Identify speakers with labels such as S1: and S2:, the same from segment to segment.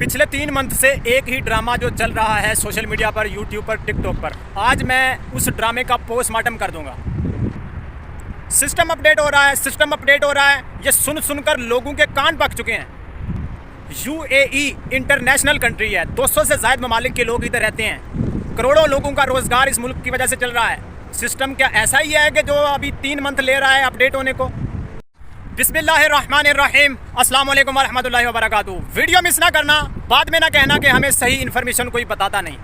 S1: पिछले 3 मंथ से एक ही ड्रामा जो चल रहा है सोशल मीडिया पर, यूट्यूब पर, टिकटॉक पर, आज मैं उस ड्रामे का पोस्टमार्टम कर दूंगा। सिस्टम अपडेट हो रहा है, सिस्टम अपडेट हो रहा है। ये सुनकर लोगों के कान पक चुके हैं। यूएई इंटरनेशनल कंट्री है, 200 से ज़्यादा ममालिक के लोग इधर रहते हैं। करोड़ों लोगों का रोज़गार इस मुल्क की वजह से चल रहा है। सिस्टम क्या ऐसा ही है कि जो अभी 3 मंथ ले रहा है अपडेट होने को? बिस्मिल्लाहिर्रहमानिर्रहीम, अस्सलाम वालेकुम वरहमतुल्लाहि वबरकातुहू। वीडियो मिस ना करना, बाद में ना कहना कि हमें सही इन्फॉर्मेशन कोई बताता नहीं।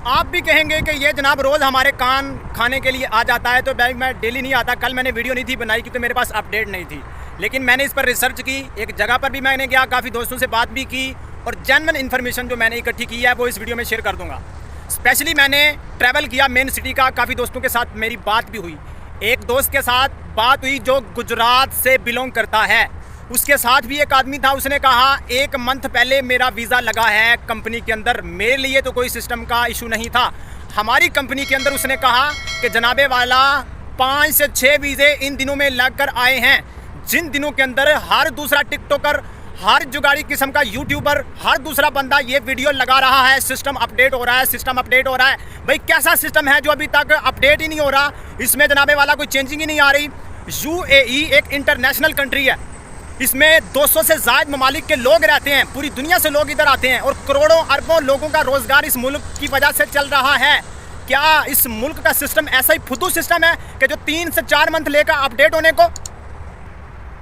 S1: आप भी कहेंगे कि ये जनाब रोज़ हमारे कान खाने के लिए आ जाता है, तो भाई मैं डेली नहीं आता। कल मैंने वीडियो नहीं थी बनाई क्योंकि मेरे पास अपडेट नहीं थी, लेकिन मैंने इस पर रिसर्च की। एक जगह पर भी मैंने गया, काफ़ी दोस्तों से बात भी की और जेन्युइन इन्फॉर्मेशन जो मैंने इकट्ठी की है वो इस वीडियो में शेयर कर दूँगा। स्पेशली मैंने ट्रैवल किया मेन सिटी का, काफ़ी दोस्तों के साथ मेरी बात भी हुई। एक दोस्त के साथ बात हुई जो गुजरात से बिलोंग करता है, उसके साथ भी एक आदमी था। उसने कहा 1 मंथ पहले मेरा वीज़ा लगा है कंपनी के अंदर, मेरे लिए तो कोई सिस्टम का इशू नहीं था। हमारी कंपनी के अंदर उसने कहा कि जनाबे वाला 5 से 6 वीज़े इन दिनों में लग कर आए हैं, जिन दिनों के अंदर हर दूसरा टिकटॉकर, हर जुगाड़ी किस्म का यूट्यूबर, हर दूसरा बंदा ये वीडियो लगा रहा है, सिस्टम अपडेट हो रहा है, सिस्टम अपडेट हो रहा है। भाई कैसा सिस्टम है जो अभी तक अपडेट ही नहीं हो रहा? इसमें जनाबे वाला कोई चेंजिंग ही नहीं आ रही। यूएई एक इंटरनेशनल कंट्री है, इसमें 200 से ज़्यादा ममालिक के लोग रहते हैं, पूरी दुनिया से लोग इधर आते हैं और करोड़ों अरबों लोगों का रोज़गार इस मुल्क की वजह से चल रहा है। क्या इस मुल्क का सिस्टम ऐसा ही फुदू सिस्टम है कि जो 3 से 4 मंथ लेकर अपडेट होने को?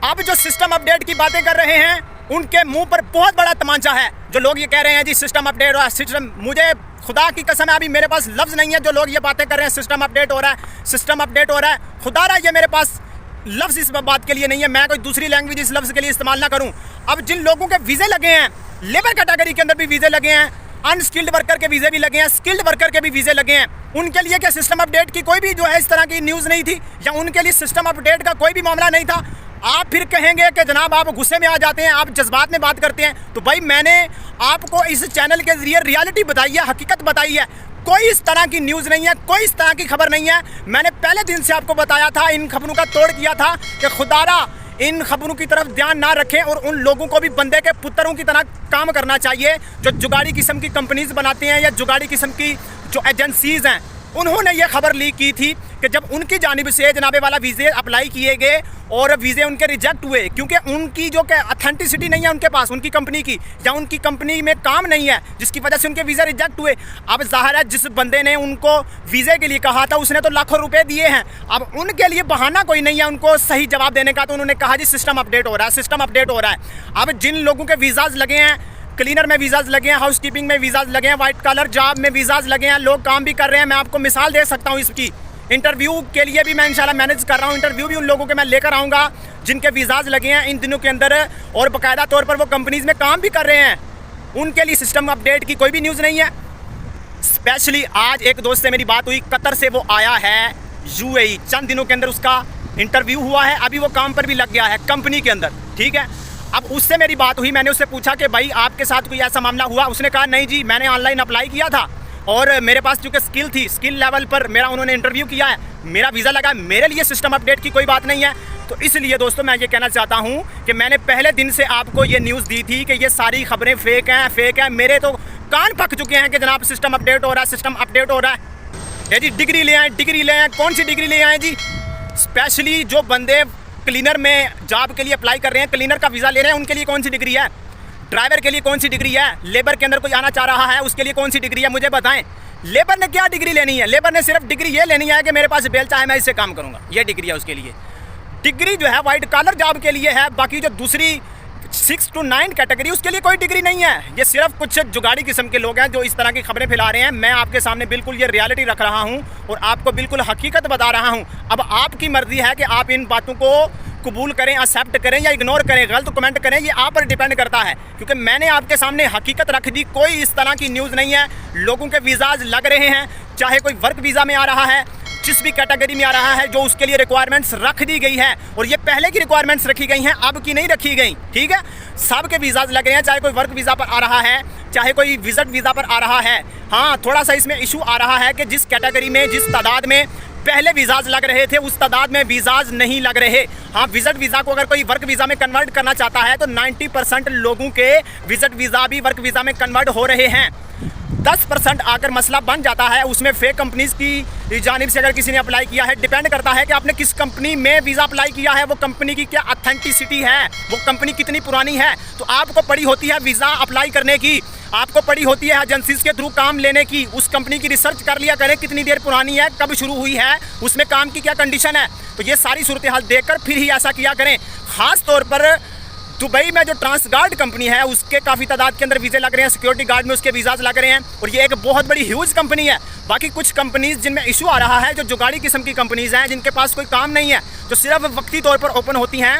S1: अब जो सिस्टम अपडेट की बातें कर रहे हैं उनके मुंह पर बहुत बड़ा तमाचा है। जो लोग ये कह रहे हैं जी सिस्टम अपडेट हो रहा है, सिस्टम, मुझे खुदा की कसम है अभी मेरे पास लफ्ज़ नहीं है। जो लोग ये बातें कर रहे हैं सिस्टम अपडेट हो रहा है, सिस्टम अपडेट हो रहा है, खुदारा ये मेरे पास लफ्ज़ इस बात के लिए नहीं है। मैं कोई दूसरी लैंग्वेज इस लफ्ज़ के लिए इस्तेमाल ना करूं। अब जिन लोगों के वीज़े लगे हैं, लेबर कैटेगरी के अंदर भी वीज़े लगे हैं, अनस्किल्ड वर्कर के वीज़े भी लगे हैं, स्किल्ड वर्कर के भी वीज़े लगे हैं, उनके लिए क्या सिस्टम अपडेट की कोई भी जो है इस तरह की न्यूज़ नहीं थी, या उनके लिए सिस्टम अपडेट का कोई भी मामला नहीं था? आप फिर कहेंगे कि जनाब आप गुस्से में आ जाते हैं, आप जज्बात में बात करते हैं। तो भाई मैंने आपको इस चैनल के जरिए रियलिटी बताई है, हकीकत बताई है। कोई इस तरह की न्यूज़ नहीं है, कोई इस तरह की खबर नहीं है। मैंने पहले दिन से आपको बताया था, इन खबरों का तोड़ किया था कि खुदारा इन खबरों की तरफ ध्यान ना रखें और उन लोगों को भी बंदे के पुत्रों की तरह काम करना चाहिए जो जुगाड़ी किस्म की कंपनीज बनाते हैं या जुगाड़ी किस्म की जो एजेंसीज़ हैं। उन्होंने ये खबर लीक की थी कि जब उनकी जानिब से जनाबे वाला वीज़े अप्लाई किए गए और वीज़े उनके रिजेक्ट हुए, क्योंकि उनकी जो अथेंटिसिटी नहीं है उनके पास, उनकी कंपनी की, या उनकी कंपनी में काम नहीं है, जिसकी वजह से उनके वीज़े रिजेक्ट हुए। अब ज़ाहिर है जिस बंदे ने उनको वीज़े के लिए कहा था उसने तो लाखों रुपए दिए हैं। अब उनके लिए बहाना कोई नहीं है उनको सही जवाब देने का, तो उन्होंने कहा जी सिस्टम अपडेट हो रहा है, सिस्टम अपडेट हो रहा है। अब जिन लोगों के वीज़ाज़ लगे हैं, क्लीनर में वीज़ाज़ लगे हैं, हाउस कीपिंग में वीज़ाज़ लगे हैं, वाइट कॉलर जॉब में वीज़ाज़ लगे हैं, लोग काम भी कर रहे हैं। मैं आपको मिसाल दे सकता हूँ इसकी। इंटरव्यू के लिए भी मैं इंशाल्लाह मैनेज कर रहा हूँ, इंटरव्यू भी उन लोगों के मैं लेकर आऊँगा जिनके वीज़ाज़ लगे हैं इन दिनों के अंदर और बाकायदा तौर पर वो कंपनीज़ में काम भी कर रहे हैं। उनके लिए सिस्टम अपडेट की कोई भी न्यूज़ नहीं है। स्पेशली आज एक दोस्त से मेरी बात हुई, कतर से वो आया है यूएई, चंद दिनों के अंदर उसका इंटरव्यू हुआ है, अभी वो काम पर भी लग गया है कंपनी के अंदर, ठीक है। अब उससे मेरी बात हुई, मैंने उससे पूछा कि भाई आपके साथ कोई ऐसा मामला हुआ? उसने कहा नहीं जी, मैंने ऑनलाइन अप्लाई किया था और मेरे पास चूँकि स्किल थी, स्किल लेवल पर मेरा उन्होंने इंटरव्यू किया है, मेरा वीज़ा लगा, मेरे लिए सिस्टम अपडेट की कोई बात नहीं है। तो इसलिए दोस्तों मैं ये कहना चाहता हूँ कि मैंने पहले दिन से आपको ये न्यूज़ दी थी कि ये सारी खबरें फेक हैं, फेक हैं। मेरे तो कान पक चुके हैं कि जनाब सिस्टम अपडेट हो रहा है, सिस्टम अपडेट हो रहा है। ये जी डिग्री ले आए, डिग्री ले आए, कौन सी डिग्री ले आए जी? स्पेशली जो बंदे क्लीनर में जॉब के लिए अप्लाई कर रहे हैं, क्लीनर का वीज़ा ले रहे हैं, उनके लिए कौन सी डिग्री है? ड्राइवर के लिए कौन सी डिग्री है? लेबर के अंदर कोई आना चाह रहा है उसके लिए कौन सी डिग्री है? मुझे बताएं। लेबर ने क्या डिग्री लेनी है? लेबर ने सिर्फ डिग्री ये लेनी है कि मेरे पास बेल चाहे मैं इससे काम करूँगा, ये डिग्री है उसके लिए। डिग्री जो है वाइट कॉलर जॉब के लिए है, बाकी जो दूसरी 6 to 9 कैटेगरी उसके लिए कोई डिग्री नहीं है। ये सिर्फ कुछ जुगाड़ी किस्म के लोग हैं जो इस तरह की खबरें फैला रहे हैं। मैं आपके सामने बिल्कुल ये रियलिटी रख रहा हूँ और आपको बिल्कुल हकीकत बता रहा हूँ। अब आपकी मर्ज़ी है कि आप इन बातों को कबूल करें, एक्सेप्ट करें या इग्नोर करें, गलत कमेंट करें, ये आप पर डिपेंड करता है। क्योंकि मैंने आपके सामने हकीकत रख दी, कोई इस तरह की न्यूज़ नहीं है। लोगों के वीज़ाज़ लग रहे हैं, चाहे कोई वर्क वीज़ा में आ रहा है, जिस भी कैटेगरी में आ रहा है, जो उसके लिए रिक्वायरमेंट्स रख दी गई है, और ये पहले की रिक्वायरमेंट्स रखी गई हैं, अब की नहीं रखी गई, ठीक है। सब के वीज़ाज़ लग रहे हैं, चाहे कोई वर्क वीज़ा पर आ रहा है, चाहे कोई विजिट वीज़ा पर आ रहा है। हाँ, थोड़ा सा इसमें इशू आ रहा है कि जिस कैटेगरी में, जिस तादाद में पहले वीज़ाज लग रहे थे उस तादाद में वीज़ाज नहीं लग रहे। हाँ, विजिट वीज़ा को अगर कोई वर्क वीज़ा में कन्वर्ट करना चाहता है तो 90% लोगों के विजिट वीज़ा भी वर्क वीज़ा में कन्वर्ट हो रहे हैं। 10% आकर मसला बन जाता है, उसमें फेक कंपनीज़ की जानिब से अगर किसी ने अप्लाई किया है। डिपेंड करता है कि आपने किस कंपनी में वीज़ा अप्लाई किया है, वो कंपनी की क्या ऑथेंटिसिटी है, वो कंपनी कितनी पुरानी है। तो आपको पड़ी होती है वीज़ा अप्लाई करने की, आपको पड़ी होती है एजेंसीज के थ्रू काम लेने की। उस कंपनी की रिसर्च कर लिया करें कितनी देर पुरानी है, कब शुरू हुई है, उसमें काम की क्या कंडीशन है। तो ये सारी सूरत हाल देखकर फिर ही ऐसा किया करें। ख़ास तौर पर दुबई में जो ट्रांसगार्ड कंपनी है उसके काफ़ी तादाद के अंदर वीज़े लग रहे हैं, सिक्योरिटी गार्ड में उसके वीज़ाज लग रहे हैं और ये एक बहुत बड़ी ह्यूज कंपनी है। बाकी कुछ कंपनीज़ जिनमें इशू आ रहा है, जो जुगाड़ी किस्म की कंपनीज़ हैं, जिनके पास कोई काम नहीं है, जो सिर्फ वक्ती तौर पर ओपन होती हैं,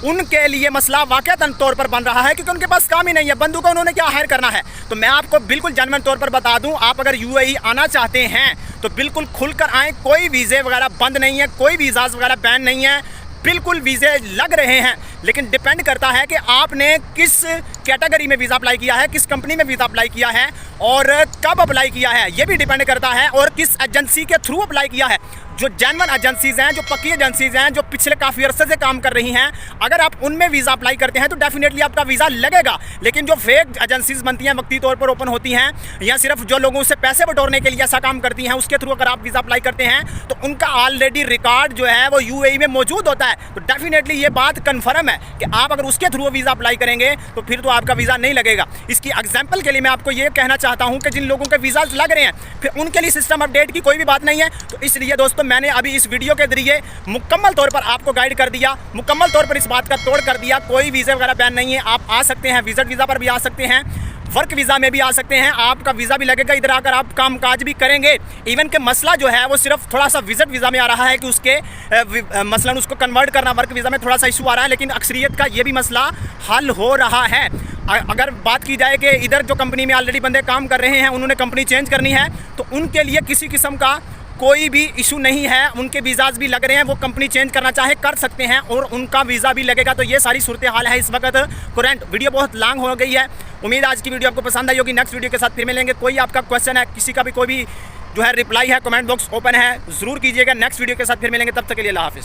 S1: उनके लिए मसला वाक़तन तौर पर बन रहा है क्योंकि उनके पास काम ही नहीं है। बंदू को उन्होंने क्या हायर करना है। तो मैं आपको बिल्कुल जेन्युइन तौर पर बता दूं, आप अगर यूएई आना चाहते हैं तो बिल्कुल खुलकर आएँ। कोई वीज़े वगैरह बंद नहीं है, कोई वीज़ाज वगैरह बैन नहीं है, बिल्कुल वीज़े लग रहे हैं। लेकिन डिपेंड करता है कि आपने किस कैटेगरी में वीज़ा अप्लाई किया है, किस कंपनी में वीज़ा अप्लाई किया है और कब अप्लाई किया है, ये भी डिपेंड करता है, और किस एजेंसी के थ्रू अप्लाई किया है। जो जेन्युइन एजेंसीज़ हैं, जो पक्की एजेंसीज़ हैं, जो पिछले काफ़ी अरसे से काम कर रही हैं, अगर आप उनमें वीज़ा अप्लाई करते हैं तो डेफिनेटली आपका वीज़ा लगेगा। लेकिन जो फेक एजेंसीज़ बनती हैं, वक्ती तौर पर ओपन होती हैं या सिर्फ जो लोगों से पैसे बटोरने के लिए ऐसा काम करती हैं, उसके थ्रू अगर आप वीज़ा अप्लाई करते हैं तो उनका ऑलरेडी रिकॉर्ड जो है वो यूएई में मौजूद होता है। तो डेफिनेटली ये बात कन्फर्म है कि आप अगर उसके थ्रू वीज़ा अप्लाई करेंगे तो फिर तो आपका वीज़ा नहीं लगेगा। इसकी एग्जाम्पल के लिए मैं आपको ये कहना चाहता हूँ कि जिन लोगों के वीज़ाज लग रहे हैं फिर उनके लिए सिस्टम अपडेट की कोई भी बात नहीं है। तो इसलिए दोस्तों मैंने अभी इस वीडियो के जरिए मुकम्मल तौर पर आपको गाइड कर दिया, मुकम्मल तौर पर इस बात का तोड़ कर दिया। कोई वीज़ा वगैरह बैन नहीं है, आप आ सकते हैं, विजिट वीज़ा पर भी आ सकते हैं, वर्क वीज़ा में भी आ सकते हैं, आपका वीज़ा भी लगेगा, इधर आकर आप कामकाज भी करेंगे। इवन के मसला जो है वो सिर्फ थोड़ा सा विजिट वीज़ा में आ रहा है कि उसके मसलन उसको कन्वर्ट करना, वर्क वीज़ा में थोड़ा सा इशू आ रहा है, लेकिन अक्सरियत का ये भी मसला हल हो रहा है। अगर बात की जाए कि इधर जो कंपनी में ऑलरेडी बंदे काम कर रहे हैं उन्होंने कंपनी चेंज करनी है तो उनके लिए किसी किस्म का कोई भी इशू नहीं है, उनके वीज़ाज भी लग रहे हैं, वो कंपनी चेंज करना चाहे कर सकते हैं और उनका वीज़ा भी लगेगा। तो ये सारी सूरत हाल है इस वक्त करंट। वीडियो बहुत लॉन्ग हो गई है, उम्मीद आज की वीडियो आपको पसंद आई होगी। नेक्स्ट वीडियो के साथ फिर मिलेंगे। कोई आपका क्वेश्चन है, किसी का भी कोई भी जो है रिप्लाई है, कमेंट बॉक्स ओपन है, ज़रूर कीजिएगा। नेक्स्ट वीडियो के साथ फिर मिलेंगे, तब तक के लिए अल्लाह हाफ़िज़।